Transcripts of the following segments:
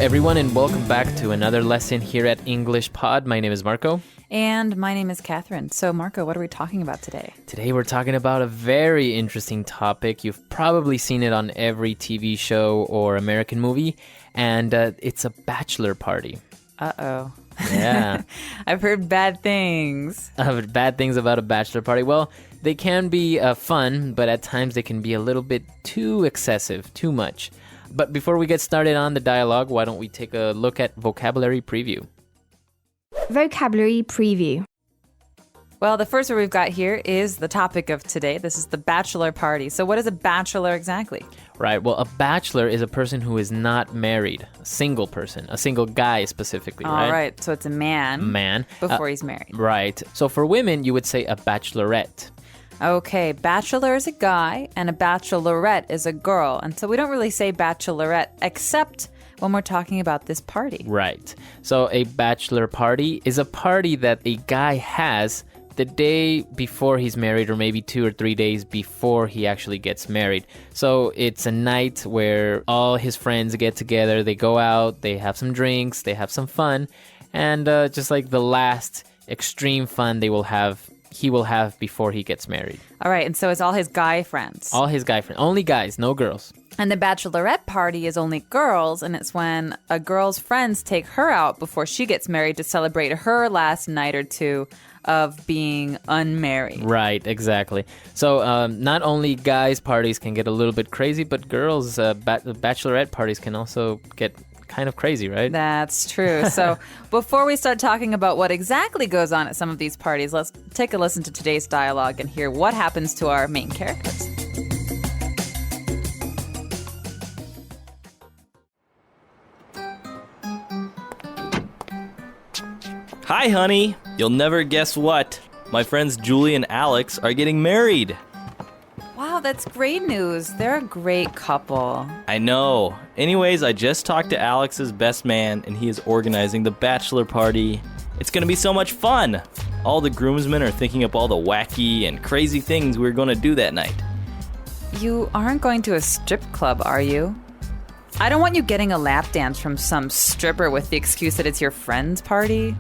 everyone, and welcome back to another lesson here at English Pod. My name is Marco. And my name is Catherine. So, Marco, what are we talking about today? Today we're talking about a very interesting topic. You've probably seen it on every TV show or American movie, and it's a bachelor party. Uh-oh. Yeah. I've heard bad things. Bad things about a bachelor party. Well, they can be fun, but at times they can be a little bit too excessive, too much. But before we get started on the dialogue, why don't we take a look at vocabulary preview? Vocabulary preview. Well, the first word we've got here is the topic of today. This is the bachelor party. So what is a bachelor exactly? Right. Well, a bachelor is a person who is not married, a single person, a single guy specifically, right? All right. So it's a man. Before he's married. Right. So for women, you would say a bachelorette. Okay, bachelor is a guy and a bachelorette is a girl. And so we don't really say bachelorette except when we're talking about this party. Right. So a bachelor party is a party that a guy has the day before he's married, or maybe 2 or 3 days before he actually gets married. So it's a night where all his friends get together, they go out, they have some drinks, they have some fun, and just like the last extreme fun he will have before he gets married. All right, and so it's all his guy friends. All his guy friends. Only guys, no girls. And the bachelorette party is only girls, and it's when a girl's friends take her out before she gets married to celebrate her last night or two of being unmarried. Right, exactly. So not only guys' parties can get a little bit crazy, but girls' bachelorette parties can also get kind of crazy, right? That's true. So before we start talking about what exactly goes on at some of these parties, let's take a listen to today's dialogue and hear what happens to our main characters. Hi, honey. You'll never guess what. My friends Julie and Alex are getting married. Wow, that's great news. They're a great couple. I know. Anyways, I just talked to Alex's best man, and he is organizing the bachelor party. It's gonna be so much fun. All the groomsmen are thinking up all the wacky and crazy things we're gonna do that night. You aren't going to a strip club, are you? I don't want you getting a lap dance from some stripper with the excuse that it's your friend's party.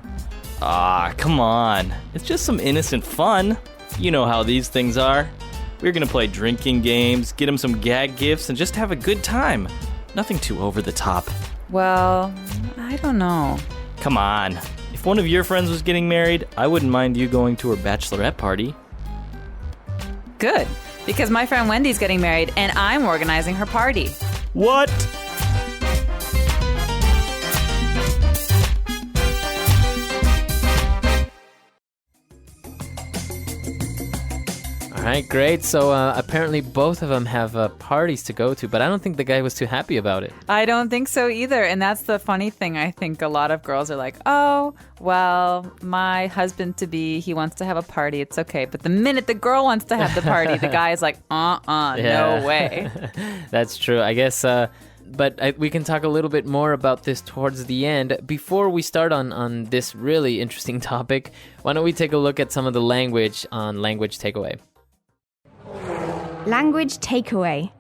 Ah, come on. It's just some innocent fun. You know how these things are. We're gonna play drinking games, get him some gag gifts, and just have a good time. Nothing too over the top. Well, I don't know. Come on. If one of your friends was getting married, I wouldn't mind you going to her bachelorette party. Good, because my friend Wendy's getting married, and I'm organizing her party. What? All right, great. So apparently both of them have parties to go to, but I don't think the guy was too happy about it. I don't think so either. And that's the funny thing. I think a lot of girls are like, oh, well, my husband-to-be, he wants to have a party. It's okay. But the minute the girl wants to have the party, the guy is like, no way. That's true. I guess... But we can talk a little bit more about this towards the end. Before we start on this really interesting topic, why don't we take a look at some of the language on Language Takeaway? Language takeaway.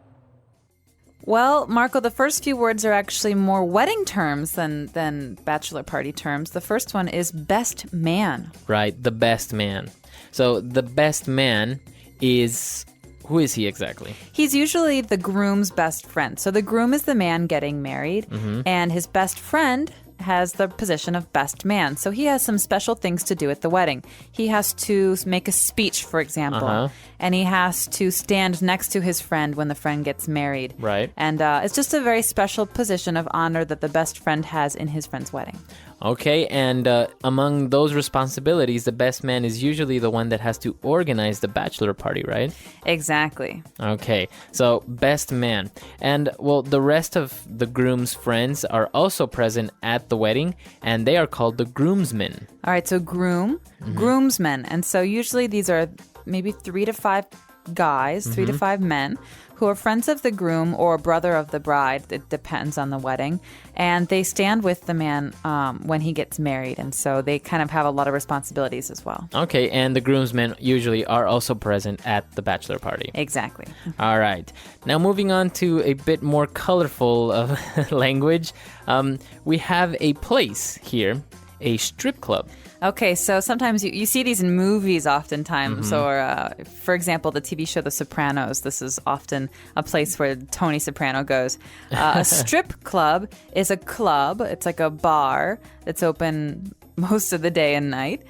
Well, Marco, the first few words are actually more wedding terms than bachelor party terms. The first one is best man. Right, the best man. So the best man is... Who is he exactly? He's usually the groom's best friend. So the groom is the man getting married, and his best friend has the position of best man. So he has some special things to do at the wedding. He has to make a speech, for example, and he has to stand next to his friend when the friend gets married. Right. And it's just a very special position of honor that the best friend has in his friend's wedding. Okay, and among those responsibilities, the best man is usually the one that has to organize the bachelor party, right? Exactly. Okay, so best man. And, well, the rest of the groom's friends are also present at the wedding, and they are called the groomsmen. All right, so groomsmen. And so usually these are maybe 3 to 5 guys, 3 to 5 men, who are friends of the groom or brother of the bride. It depends on the wedding. And they stand with the man when he gets married. And so they kind of have a lot of responsibilities as well. Okay, and the groomsmen usually are also present at the bachelor party. Exactly. All right. Now moving on to a bit more colorful language. We have a place here, a strip club. Okay, so sometimes you see these in movies oftentimes, or for example, the TV show The Sopranos. This is often a place where Tony Soprano goes. A strip club is a club. It's like a bar that's open most of the day and night,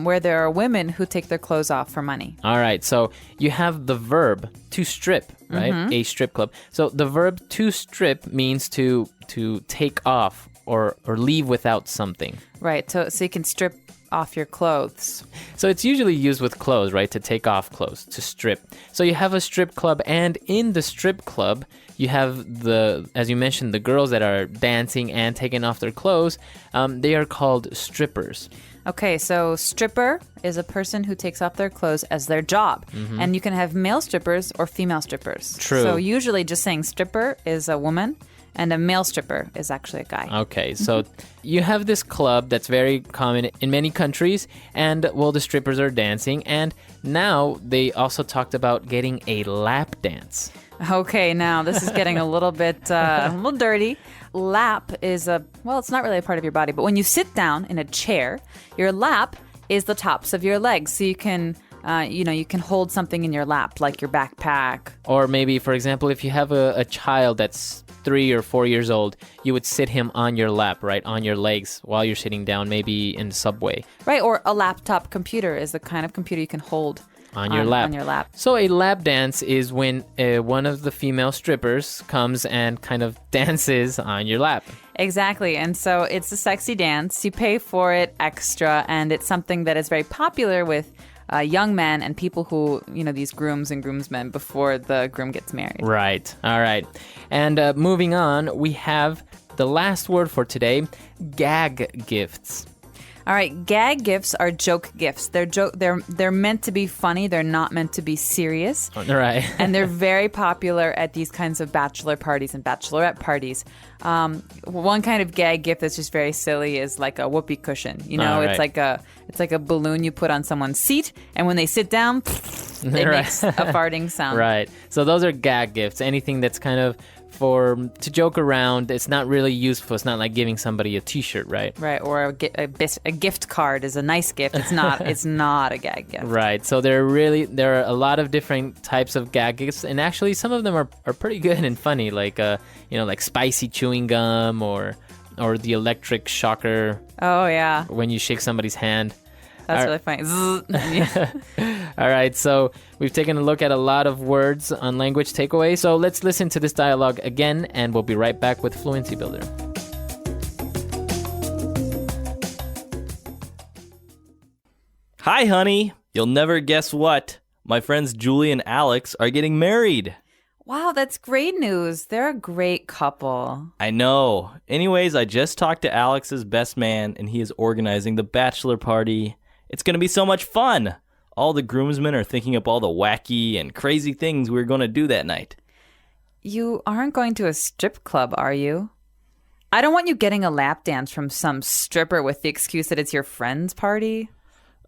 where there are women who take their clothes off for money. All right, so you have the verb to strip, right? A strip club. So the verb to strip means to take off or leave without something. Right, so you can strip off your clothes. So it's usually used with clothes, right? To take off clothes, to strip. So you have a strip club, and in the strip club, you have as you mentioned, the girls that are dancing and taking off their clothes. They are called strippers. Okay, so stripper is a person who takes off their clothes as their job. And you can have male strippers or female strippers. True. So usually just saying stripper is a woman, and a male stripper is actually a guy. Okay, so you have this club that's very common in many countries, and, well, the strippers are dancing, and now they also talked about getting a lap dance. Okay, now this is getting a little bit a little dirty. Lap is it's not really a part of your body, but when you sit down in a chair, your lap is the tops of your legs, so you can you can hold something in your lap, like your backpack. Or maybe, for example, if you have a child that's 3 or 4 years old, you would sit him on your lap, right, on your legs while you're sitting down, maybe in the subway. Right, or a laptop computer is the kind of computer you can hold on your lap. So a lap dance is when one of the female strippers comes and kind of dances on your lap. Exactly, and so it's a sexy dance. You pay for it extra, and it's something that is very popular with young men and people who, these grooms and groomsmen before the groom gets married. Right. All right. And moving on, we have the last word for today, gag gifts. All right, gag gifts are joke gifts. They're meant to be funny. They're not meant to be serious. Right. And they're very popular at these kinds of bachelor parties and bachelorette parties. One kind of gag gift that's just very silly is like a whoopee cushion. Right. It's like a balloon you put on someone's seat, and when they sit down, it makes a farting sound. Right. So those are gag gifts. Anything that's kind of to joke around. It's not really useful. It's not like giving somebody a T-shirt, right? Right, or a gift card is a nice gift. It's not. It's not a gag gift. Right. So there are a lot of different types of gag gifts, and actually some of them are pretty good and funny, like like spicy chewing gum or the electric shocker. Oh yeah. When you shake somebody's hand. That's really funny. All right, so we've taken a look at a lot of words on Language Takeaway. So let's listen to this dialogue again, and we'll be right back with Fluency Builder. Hi, honey. You'll never guess what. My friends Julie and Alex are getting married. Wow, that's great news. They're a great couple. I know. Anyways, I just talked to Alex's best man, and he is organizing the bachelor party. It's going to be so much fun. All the groomsmen are thinking up all the wacky and crazy things we're going to do that night. You aren't going to a strip club, are you? I don't want you getting a lap dance from some stripper with the excuse that it's your friend's party.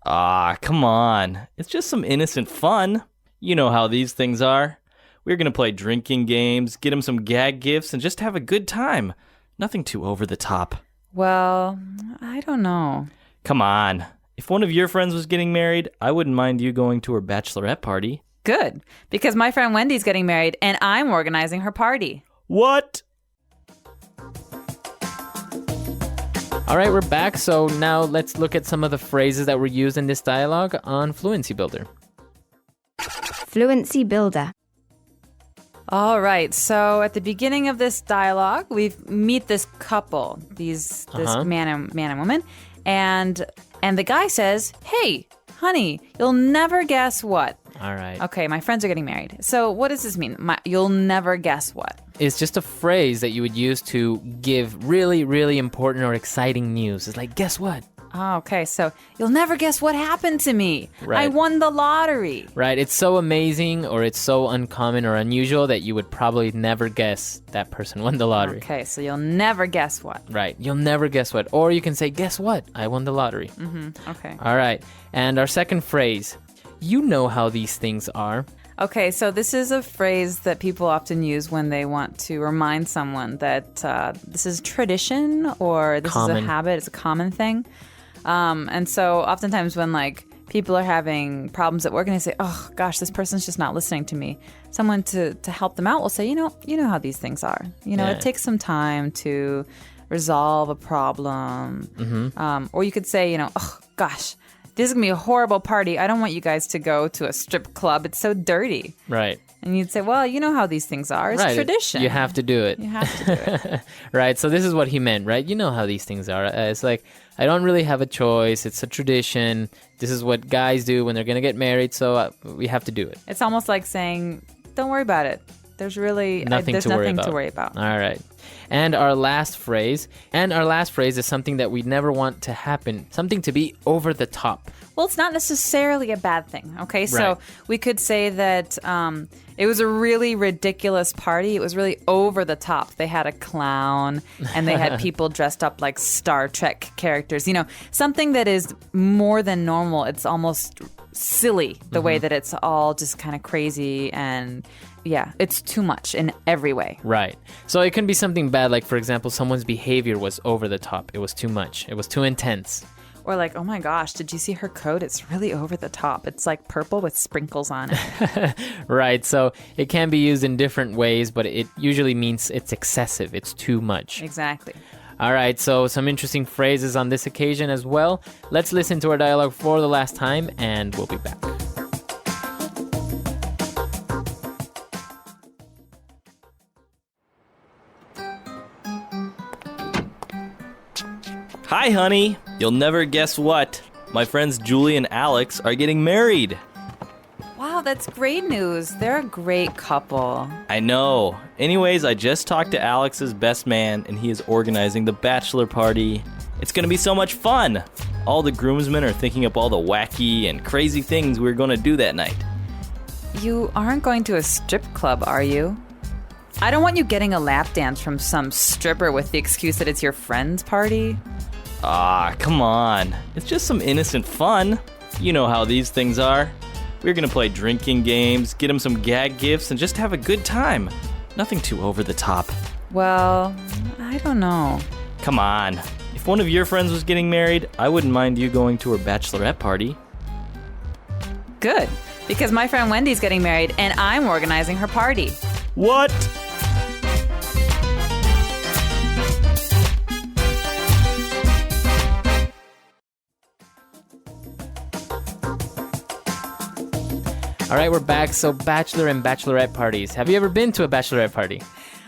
Ah, come on. It's just some innocent fun. You know how these things are. We're going to play drinking games, get him some gag gifts, and just have a good time. Nothing too over the top. Well, I don't know. Come on. If one of your friends was getting married, I wouldn't mind you going to her bachelorette party. Good, because my friend Wendy's getting married, and I'm organizing her party. What? All right, we're back. So now let's look at some of the phrases that were used in this dialogue on Fluency Builder. Fluency Builder. All right, so at the beginning of this dialogue, we meet this couple, this man and woman, and the guy says, "Hey, honey, you'll never guess what." All right. Okay, my friends are getting married. So what does this mean? You'll never guess what? It's just a phrase that you would use to give really, really important or exciting news. It's like, guess what? Oh, okay. So you'll never guess what happened to me. Right. I won the lottery. Right. It's so amazing or it's so uncommon or unusual that you would probably never guess that person won the lottery. Okay, so you'll never guess what. Right. You'll never guess what. Or you can say, guess what? I won the lottery. Okay. All right. And our second phrase, you know how these things are. Okay, so this is a phrase that people often use when they want to remind someone that this is tradition or this is a habit. It's a common thing. And so oftentimes when like people are having problems at work and they say, oh gosh, this person's just not listening to me, someone to help them out will say, you know how these things are. It takes some time to resolve a problem. Or you could say, oh gosh, this is going to be a horrible party. I don't want you guys to go to a strip club. It's so dirty. Right. And you'd say, well, you know how these things are. It's tradition. You have to do it. You have to do it. Right. So this is what he meant, right? You know how these things are. It's like, I don't really have a choice. It's a tradition. This is what guys do when they're going to get married. So we have to do it. It's almost like saying, don't worry about it. There's really nothing to worry about. All right. And our last phrase is something that we never want to happen, something to be over the top. Well, it's not necessarily a bad thing, okay? Right. So we could say that it was a really ridiculous party. It was really over the top. They had a clown and they had people dressed up like Star Trek characters. Something that is more than normal. It's almost silly the way that it's all just kind of crazy and... yeah, it's too much in every way. Right. So it can be something bad, like, for example, someone's behavior was over the top. It was too much. It was too intense. Or like, oh my gosh, did you see her coat? It's really over the top. It's like purple with sprinkles on it. Right. So it can be used in different ways, but it usually means it's excessive. It's too much. Exactly. All right. So some interesting phrases on this occasion as well. Let's listen to our dialogue for the last time, and we'll be back. Hi, honey. You'll never guess what. My friends Julie and Alex are getting married. Wow, that's great news. They're a great couple. I know. Anyways, I just talked to Alex's best man, and he is organizing the bachelor party. It's going to be so much fun. All the groomsmen are thinking up all the wacky and crazy things we're going to do that night. You aren't going to a strip club, are you? I don't want you getting a lap dance from some stripper with the excuse that it's your friend's party. Ah, come on. It's just some innocent fun. You know how these things are. We're gonna play drinking games, get him some gag gifts, and just have a good time. Nothing too over the top. Well, I don't know. Come on. If one of your friends was getting married, I wouldn't mind you going to her bachelorette party. Good, because my friend Wendy's getting married, and I'm organizing her party. What? All right, we're back. So bachelor and bachelorette parties. Have you ever been to a bachelorette party?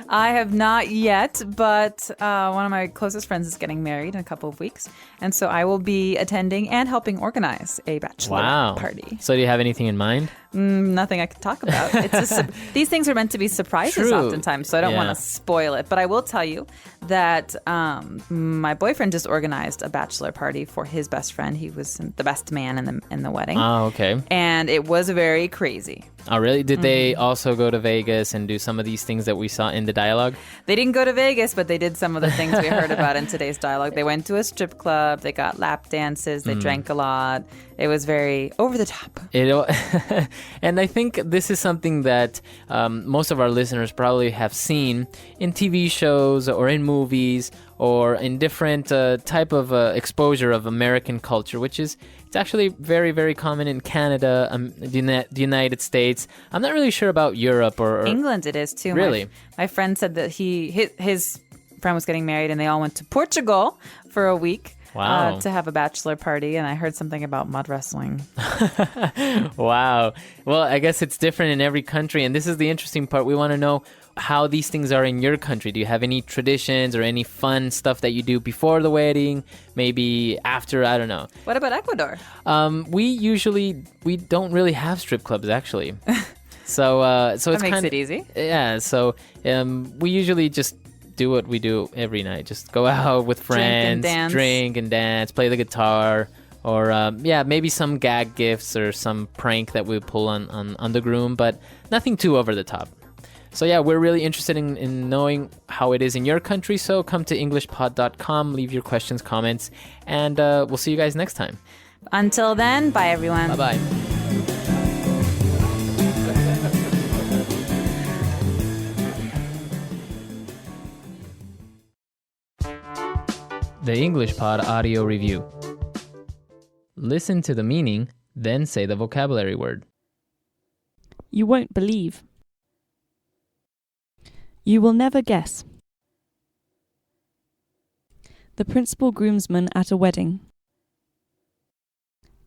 I have not yet, but one of my closest friends is getting married in a couple of weeks. And so I will be attending and helping organize a bachelorette party. So do you have anything in mind? Nothing I can talk about. These things are meant to be surprises oftentimes, so I don't want to spoil it. But I will tell you that my boyfriend just organized a bachelor party for his best friend. He was the best man in the wedding. Oh, okay. And it was very crazy. Oh, really? Did they also go to Vegas and do some of these things that we saw in the dialogue? They didn't go to Vegas, but they did some of the things we heard about in today's dialogue. They went to a strip club. They got lap dances. They drank a lot. It was very over the top. And I think this is something that most of our listeners probably have seen in TV shows or in movies or in different type of exposure of American culture, which is it's actually very, very common in Canada, the United States. I'm not really sure about Europe or England. It is too. Really, my friend said that his friend was getting married, and they all went to Portugal for a week. Wow. To have a bachelor party, and I heard something about mud wrestling. Wow. Well, I guess it's different in every country, and this is the interesting part. We want to know how these things are in your country. Do you have any traditions or any fun stuff that you do before the wedding, maybe after? I don't know. What about Ecuador? We don't really have strip clubs, actually. So it's that makes it easy. Yeah. So we usually just do what we do every night. Just go out with friends, drink and dance, play the guitar, or maybe some gag gifts or some prank that we pull on the groom, but nothing too over the top. So yeah, we're really interested in knowing how it is in your country. So come to englishpod.com, leave your questions, comments, and we'll see you guys next time. Until then, bye everyone. Bye-bye. The English Pod Audio Review. Listen to the meaning, then say the vocabulary word. You won't believe. You will never guess. The principal groomsman at a wedding.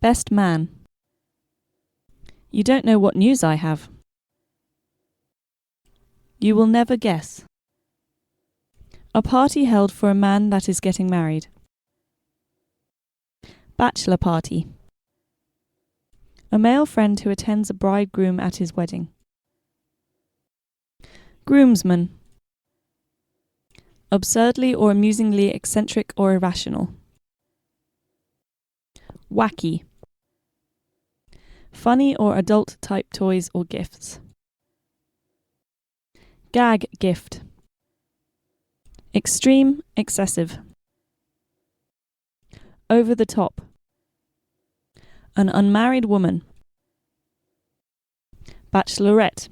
Best man. You don't know what news I have. You will never guess. A party held for a man that is getting married. Bachelor party. A male friend who attends a bridegroom at his wedding. Groomsman. Absurdly or amusingly eccentric or irrational. Wacky. Funny or adult type toys or gifts. Gag gift. Extreme, excessive. Over the top. An unmarried woman. Bachelorette.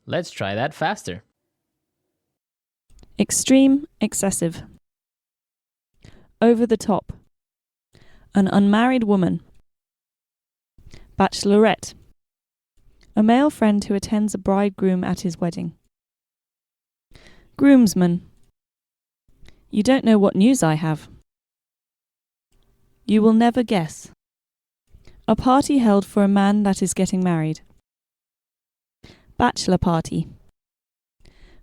Let's try that faster. Extreme, excessive. Over the top. An unmarried woman. Bachelorette. A male friend who attends a bridegroom at his wedding. Groomsman. You don't know what news I have. You will never guess. A party held for a man that is getting married. Bachelor party.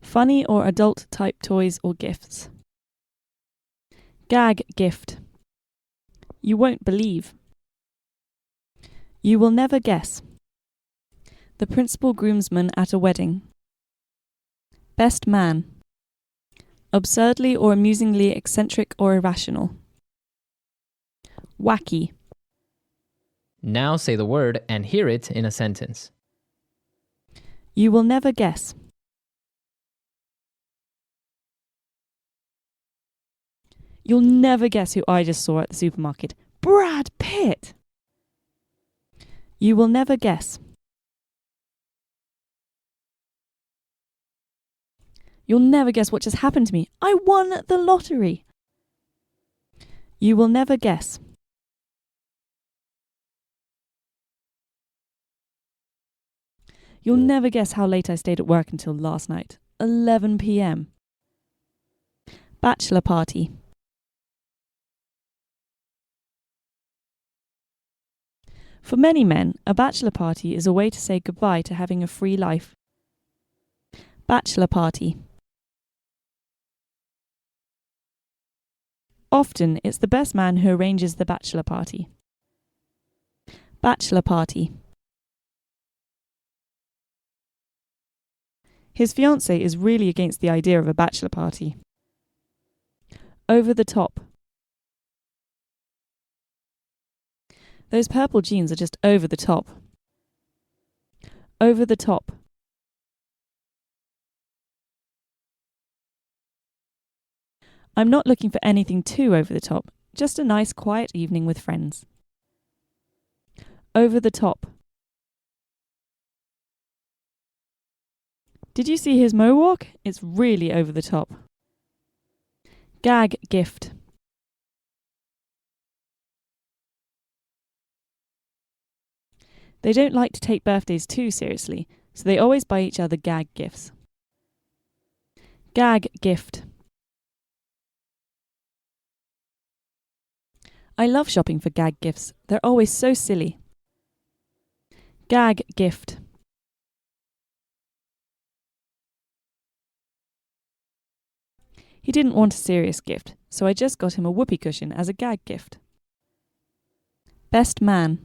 Funny or adult type toys or gifts. Gag gift. You won't believe. You will never guess. The principal groomsman at a wedding. Best man. Absurdly or amusingly eccentric or irrational. Wacky. Now say the word and hear it in a sentence. You will never guess. You'll never guess who I just saw at the supermarket. Brad Pitt! You will never guess. You'll never guess what just happened to me. I won the lottery. You will never guess. You'll never guess how late I stayed at work until last night. 11 p.m. Bachelor party. For many men, a bachelor party is a way to say goodbye to having a free life. Bachelor party. Often, it's the best man who arranges the bachelor party. Bachelor party. His fiancée is really against the idea of a bachelor party. Over the top. Those purple jeans are just over the top. Over the top. I'm not looking for anything too over the top, just a nice quiet evening with friends. Over the top. Did you see his mohawk? It's really over the top. Gag gift. They don't like to take birthdays too seriously, so they always buy each other gag gifts. Gag gift. I love shopping for gag gifts. They're always so silly. Gag gift. He didn't want a serious gift, so I just got him a whoopee cushion as a gag gift. Best man.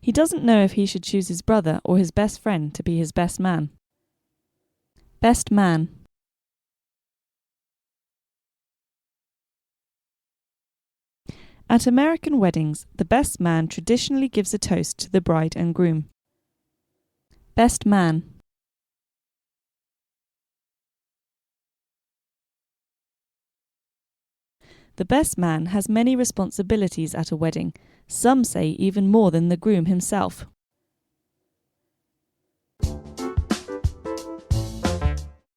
He doesn't know if he should choose his brother or his best friend to be his best man. Best man. At American weddings, the best man traditionally gives a toast to the bride and groom. Best man. The best man has many responsibilities at a wedding, some say even more than the groom himself.